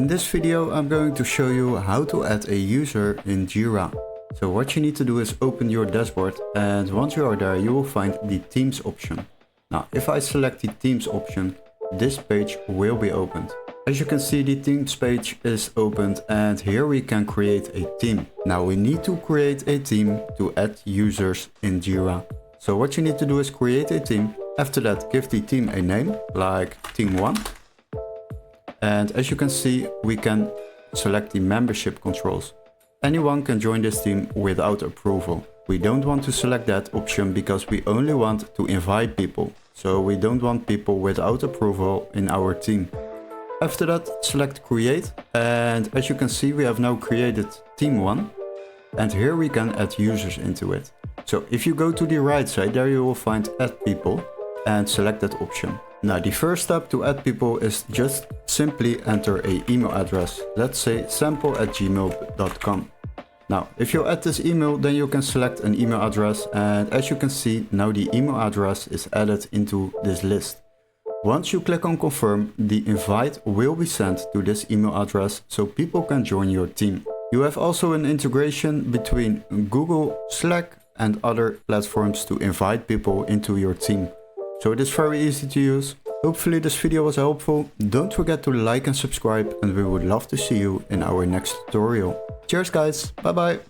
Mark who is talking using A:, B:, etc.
A: In this video I'm going to show you how to add a user in Jira. So what you need to do is open your dashboard, and once you are there you will find the Teams option. Now if I select the Teams option, this page will be opened. As you can see, the Teams page is opened, and here we can create a team. Now we need to create a team to add users in Jira. So what you need to do is create a team. After that, give the team a name like team 1. And as you can see, we can select the membership controls. Anyone can join this team without approval. We don't want to select that option because we only want to invite people. So we don't want people without approval in our team. After that, select create, and as you can see, we have now created team 1, and here we can add users into it. So if you go to the right side, there you will find add people and select that option. Now the first step to add people is just simply enter an email address. Let's say sample@gmail.com. Now if you add this email, then you can select an email address, and as you can see, now the email address is added into this list. Once you click on confirm, the invite will be sent to this email address so people can join your team. You have also an integration between Google, Slack and other platforms to invite people into your team. So it is very easy to use. Hopefully this video was helpful. Don't forget to like and subscribe, and we would love to see you in our next tutorial. Cheers guys, bye bye.